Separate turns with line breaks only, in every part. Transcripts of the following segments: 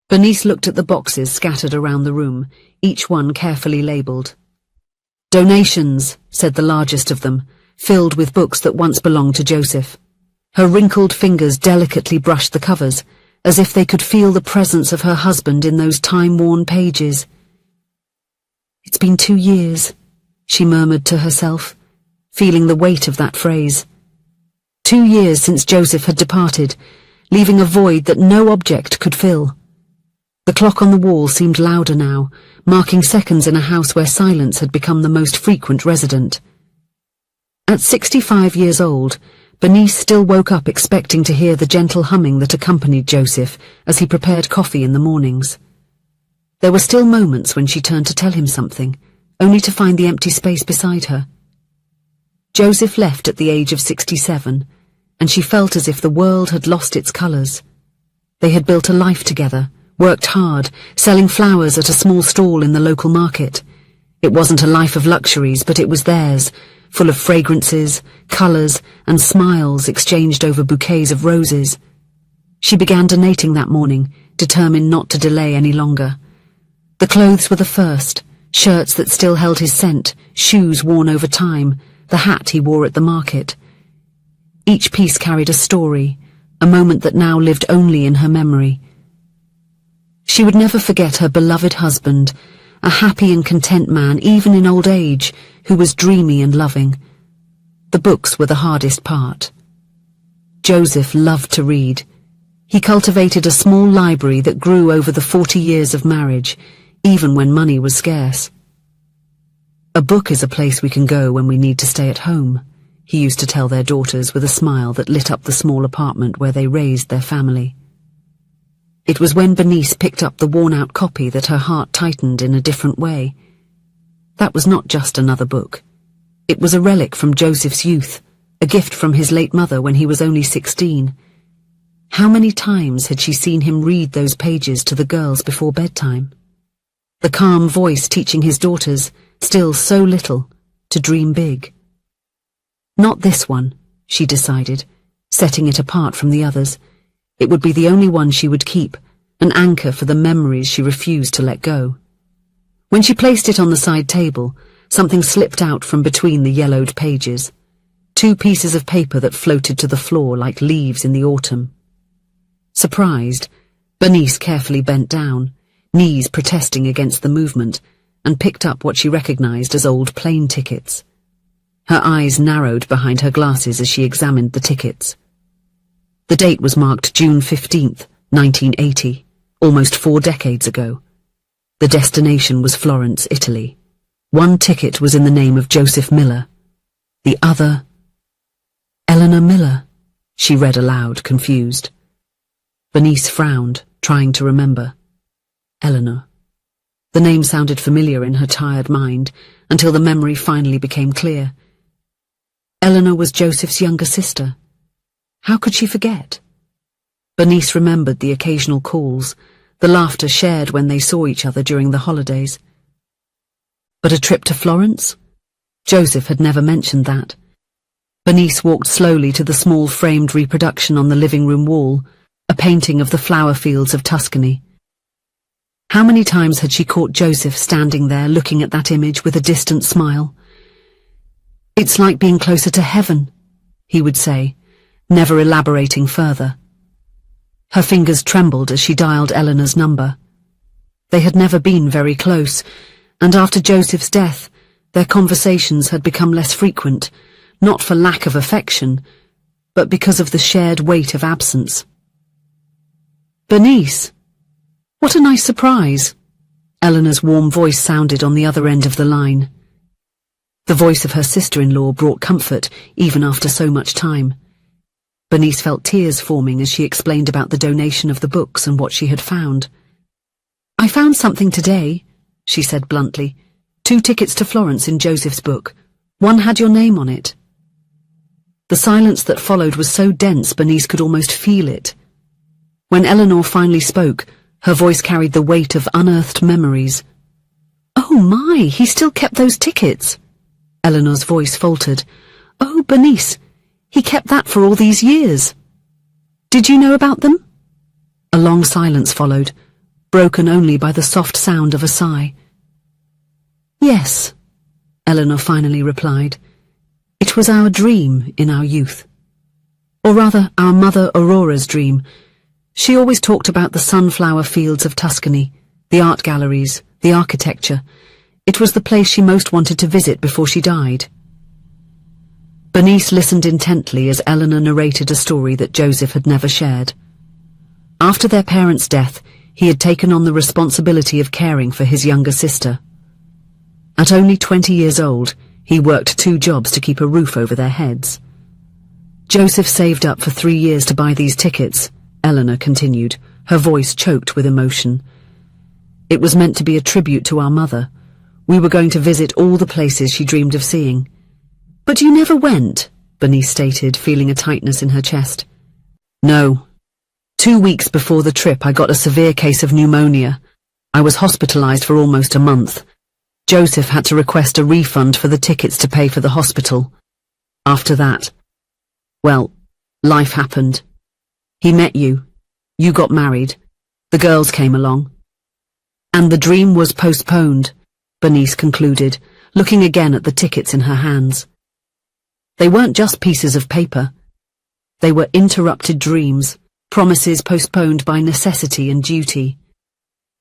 Bernice looked at the boxes scattered around the room, each one carefully labelled. Donations, said the largest of them, filled with books that once belonged to Joseph. Her wrinkled fingers delicately brushed the covers, as if they could feel the presence of her husband in those time-worn pages. It's been 2 years, she murmured to herself, feeling the weight of that phrase. 2 years since Joseph had departed, leaving a void that no object could fill. The clock on the wall seemed louder now, marking seconds in a house where silence had become the most frequent resident. At 65 years old, Bernice still woke up expecting to hear the gentle humming that accompanied Joseph as he prepared coffee in the mornings. There were still moments when she turned to tell him something, only to find the empty space beside her. Joseph left at the age of 67, and she felt as if the world had lost its colours. They had built a life together, worked hard, selling flowers at a small stall in the local market. It wasn't a life of luxuries, but it was theirs, full of fragrances, colours, and smiles exchanged over bouquets of roses. She began donating that morning, determined not to delay any longer. The clothes were the first, shirts that still held his scent, shoes worn over time, the hat he wore at the market. Each piece carried a story, a moment that now lived only in her memory. She would never forget her beloved husband, a happy and content man even in old age, who was dreamy and loving. The books were the hardest part. Joseph loved to read. He cultivated a small library that grew over the 40 years of marriage, even when money was scarce. A book is a place we can go when we need to stay at home, he used to tell their daughters with a smile that lit up the small apartment where they raised their family. It was when Bernice picked up the worn-out copy that her heart tightened in a different way. That was not just another book. It was a relic from Joseph's youth, a gift from his late mother when he was only 16. How many times had she seen him read those pages to the girls before bedtime? The calm voice teaching his daughters, still so little, to dream big. Not this one, she decided, setting it apart from the others. It would be the only one she would keep, an anchor for the memories she refused to let go. When she placed it on the side table, something slipped out from between the yellowed pages. 2 pieces of paper that floated to the floor like leaves in the autumn. Surprised, Bernice carefully bent down, knees protesting against the movement, and picked up what she recognized as old plane tickets. Her eyes narrowed behind her glasses as she examined the tickets. The date was marked June 15th, 1980, almost 4 decades ago. The destination was Florence, Italy. One ticket was in the name of Joseph Miller. The other... Eleanor Miller, she read aloud, confused. Bernice frowned, trying to remember. Eleanor. The name sounded familiar in her tired mind, until the memory finally became clear. Eleanor was Joseph's younger sister. How could she forget? Bernice remembered the occasional calls, the laughter shared when they saw each other during the holidays. But a trip to Florence? Joseph had never mentioned that. Bernice walked slowly to the small framed reproduction on the living room wall, a painting of the flower fields of Tuscany. How many times had she caught Joseph standing there looking at that image with a distant smile? It's like being closer to heaven, he would say, never elaborating further. Her fingers trembled as she dialed Eleanor's number. They had never been very close, and after Joseph's death, their conversations had become less frequent, not for lack of affection, but because of the shared weight of absence. Bernice! What a nice surprise! Eleanor's warm voice sounded on the other end of the line. The voice of her sister-in-law brought comfort, even after so much time. Bernice felt tears forming as she explained about the donation of the books and what she had found. I found something today, she said bluntly. 2 tickets to Florence in Joseph's book. One had your name on it. The silence that followed was so dense Bernice could almost feel it. When Eleanor finally spoke, her voice carried the weight of unearthed memories. Oh my, he still kept those tickets. Eleanor's voice faltered. Oh, Bernice, he kept that for all these years. Did you know about them? A long silence followed. broken only by the soft sound of a sigh. "Yes," Eleanor finally replied. "It was our dream in our youth. Or rather, our mother Aurora's dream. She always talked about the sunflower fields of Tuscany, the art galleries, the architecture. It was the place she most wanted to visit before she died." Bernice listened intently as Eleanor narrated a story that Joseph had never shared. After their parents' death, he had taken on the responsibility of caring for his younger sister. At only 20 years old, he worked 2 jobs to keep a roof over their heads. "Joseph saved up for 3 years to buy these tickets," Eleanor continued, her voice choked with emotion. "It was meant to be a tribute to our mother. We were going to visit all the places she dreamed of seeing." "But you never went," Bernice stated, feeling a tightness in her chest. "No. 2 weeks before the trip, I got a severe case of pneumonia. I was hospitalized for almost a month. Joseph had to request a refund for the tickets to pay for the hospital. After that, well, life happened. He met you. You got married. The girls came along. And the dream was postponed," Bernice concluded, looking again at the tickets in her hands. They weren't just pieces of paper. They were interrupted dreams, promises postponed by necessity and duty.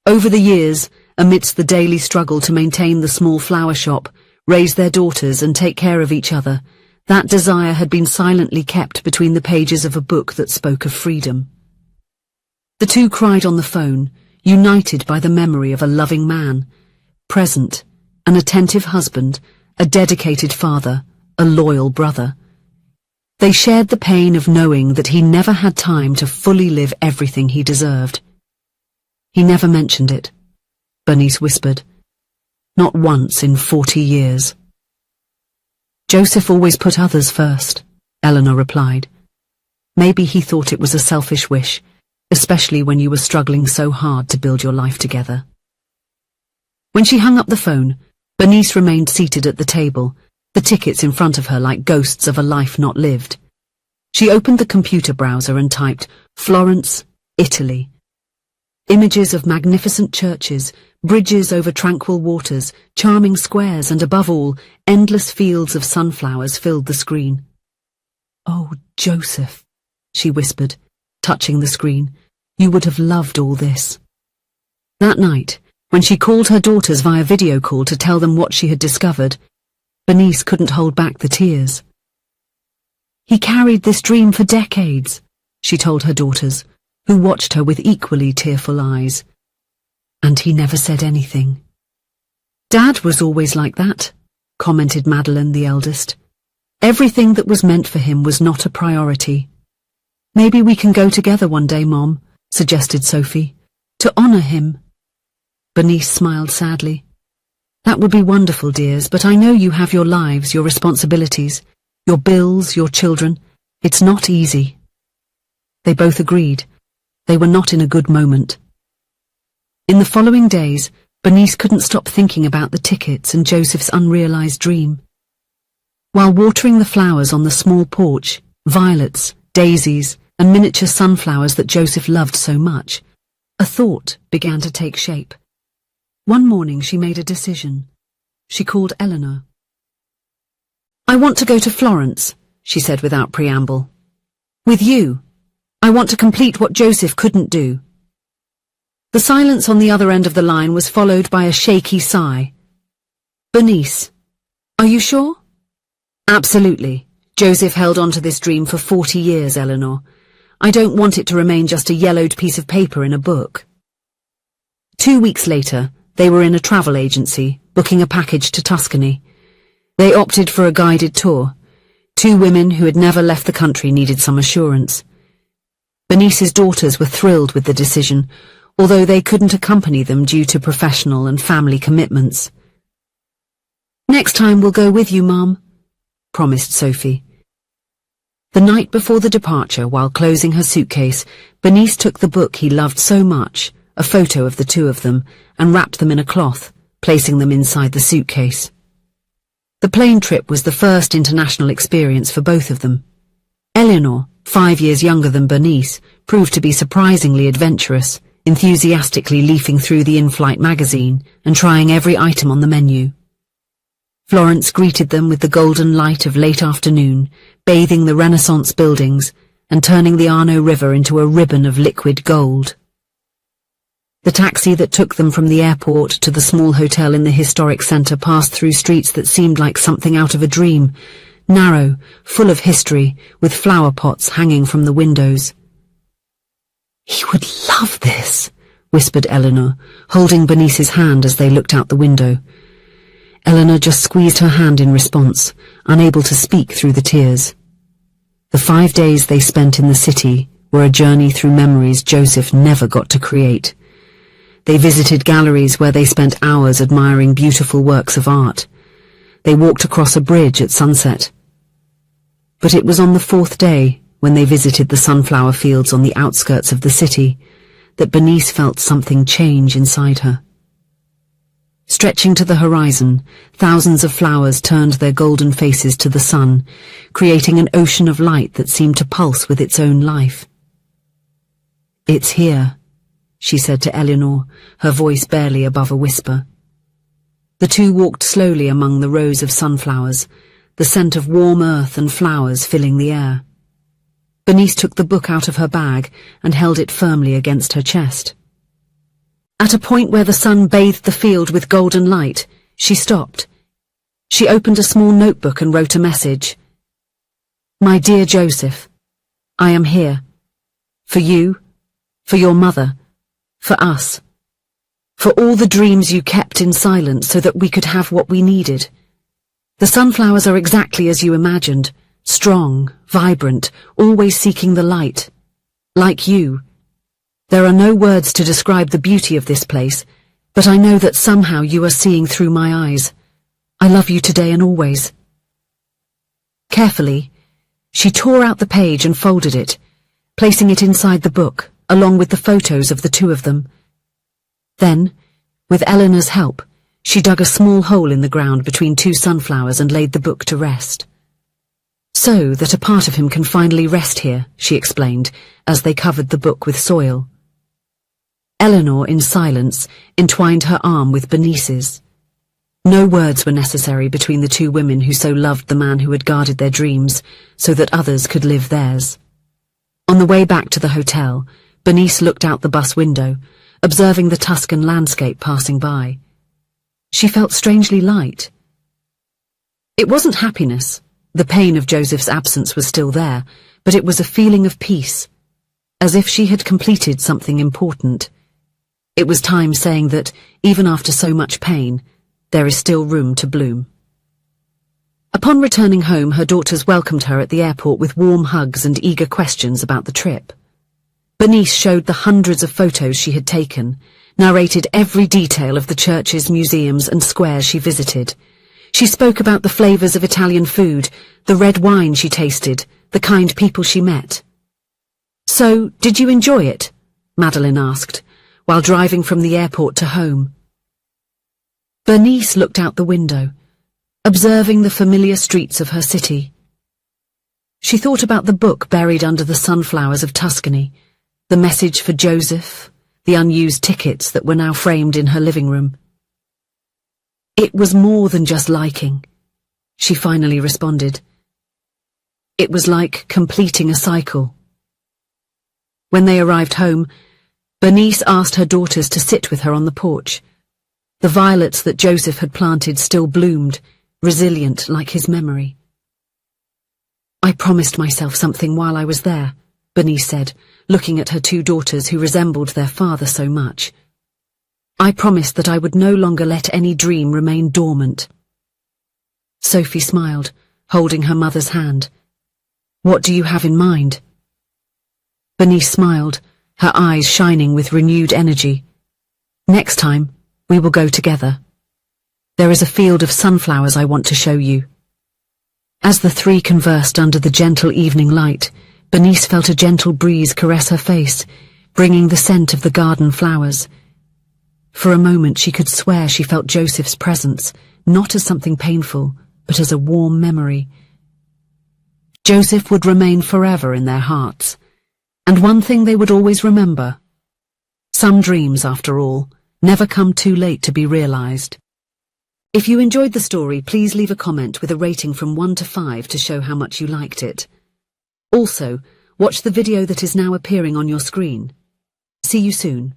Over the years, amidst the daily struggle to maintain the small flower shop, raise their daughters and take care of each other, that desire had been silently kept between the pages of a book that spoke of freedom. The two cried on the phone, united by the memory of a loving man, present, an attentive husband, a dedicated father, a loyal brother. They shared the pain of knowing that he never had time to fully live everything he deserved. "He never mentioned it," Bernice whispered. "Not once in 40 years." "Joseph always put others first," Eleanor replied. "Maybe he thought it was a selfish wish, especially when you were struggling so hard to build your life together." When she hung up the phone, Bernice remained seated at the table, the tickets in front of her like ghosts of a life not lived. She opened the computer browser and typed, "Florence, Italy." Images of magnificent churches, bridges over tranquil waters, charming squares, and above all, endless fields of sunflowers filled the screen. "Oh, Joseph," she whispered, touching the screen, "you would have loved all this." That night, when she called her daughters via video call to tell them what she had discovered, Bernice couldn't hold back the tears. "He carried this dream for decades," she told her daughters, who watched her with equally tearful eyes. "And he never said anything." "Dad was always like that," commented Madeline, the eldest. "Everything that was meant for him was not a priority." "Maybe we can go together one day, Mom," suggested Sophie, "to honor him." Bernice smiled sadly. "That would be wonderful, dears, but I know you have your lives, your responsibilities, your bills, your children. It's not easy." They both agreed. They were not in a good moment. In the following days, Bernice couldn't stop thinking about the tickets and Joseph's unrealized dream. While watering the flowers on the small porch, violets, daisies, and miniature sunflowers that Joseph loved so much, a thought began to take shape. One morning she made a decision. She called Eleanor. "I want to go to Florence," she said without preamble. "With you. I want to complete what Joseph couldn't do." The silence on the other end of the line was followed by a shaky sigh. "Bernice, are you sure?" "Absolutely. Joseph held on to this dream for 40 years, Eleanor. I don't want it to remain just a yellowed piece of paper in a book." 2 weeks later, they were in a travel agency, booking a package to Tuscany. They opted for a guided tour. 2 women who had never left the country needed some assurance. Bernice's daughters were thrilled with the decision, although they couldn't accompany them due to professional and family commitments. "Next time we'll go with you, Mom," promised Sophie. The night before the departure, while closing her suitcase, Bernice took the book he loved so much, a photo of the 2 of them, and wrapped them in a cloth, placing them inside the suitcase. The plane trip was the first international experience for both of them. Eleanor, 5 years younger than Bernice, proved to be surprisingly adventurous, enthusiastically leafing through the in-flight magazine and trying every item on the menu. Florence greeted them with the golden light of late afternoon, bathing the Renaissance buildings and turning the Arno River into a ribbon of liquid gold. The taxi that took them from the airport to the small hotel in the historic centre passed through streets that seemed like something out of a dream, narrow, full of history, with flower pots hanging from the windows. "He would love this," whispered Eleanor, holding Bernice's hand as they looked out the window. Eleanor just squeezed her hand in response, unable to speak through the tears. The 5 days they spent in the city were a journey through memories Joseph never got to create. They visited galleries where they spent hours admiring beautiful works of art. They walked across a bridge at sunset. But it was on the 4th day, when they visited the sunflower fields on the outskirts of the city, that Bernice felt something change inside her. Stretching to the horizon, thousands of flowers turned their golden faces to the sun, creating an ocean of light that seemed to pulse with its own life. "It's here," she said to Eleanor, her voice barely above a whisper. The two walked slowly among the rows of sunflowers, the scent of warm earth and flowers filling the air. Bernice took the book out of her bag and held it firmly against her chest. At a point where the sun bathed the field with golden light, she stopped. She opened a small notebook and wrote a message. "My dear Joseph, I am here. For you, for your mother, for us. For all the dreams you kept in silence so that we could have what we needed. The sunflowers are exactly as you imagined, strong, vibrant, always seeking the light. Like you. There are no words to describe the beauty of this place, but I know that somehow you are seeing through my eyes. I love you today and always." Carefully, she tore out the page and folded it, placing it inside the book, along with the photos of the two of them. Then, with Eleanor's help, she dug a small hole in the ground between two sunflowers and laid the book to rest. "So that a part of him can finally rest here," she explained, as they covered the book with soil. Eleanor, in silence, entwined her arm with Bernice's. No words were necessary between the two women who so loved the man who had guarded their dreams, so that others could live theirs. On the way back to the hotel, Bernice looked out the bus window, observing the Tuscan landscape passing by. She felt strangely light. It wasn't happiness. The pain of Joseph's absence was still there, but it was a feeling of peace, as if she had completed something important. It was time saying that, even after so much pain, there is still room to bloom. Upon returning home, her daughters welcomed her at the airport with warm hugs and eager questions about the trip. Bernice showed the hundreds of photos she had taken, narrated every detail of the churches, museums and squares she visited. She spoke about the flavors of Italian food, the red wine she tasted, the kind people she met. "So, did you enjoy it?" Madeline asked, while driving from the airport to home. Bernice looked out the window, observing the familiar streets of her city. She thought about the book buried under the sunflowers of Tuscany, the message for Joseph, the unused tickets that were now framed in her living room. "It was more than just liking," she finally responded. "It was like completing a cycle." When they arrived home, Bernice asked her daughters to sit with her on the porch. The violets that Joseph had planted still bloomed, resilient like his memory. "I promised myself something while I was there," Bernice said, looking at her two daughters who resembled their father so much. "I promised that I would no longer let any dream remain dormant." Sophie smiled, holding her mother's hand. "What do you have in mind?" Bernice smiled, her eyes shining with renewed energy. "Next time, we will go together. There is a field of sunflowers I want to show you." As the three conversed under the gentle evening light, Bernice felt a gentle breeze caress her face, bringing the scent of the garden flowers. For a moment she could swear she felt Joseph's presence, not as something painful, but as a warm memory. Joseph would remain forever in their hearts, and one thing they would always remember: Some dreams, after all, never come too late to be realized. If you enjoyed the story, please leave a comment with a rating from 1 to 5 to show how much you liked it. Also, watch the video that is now appearing on your screen. See you soon.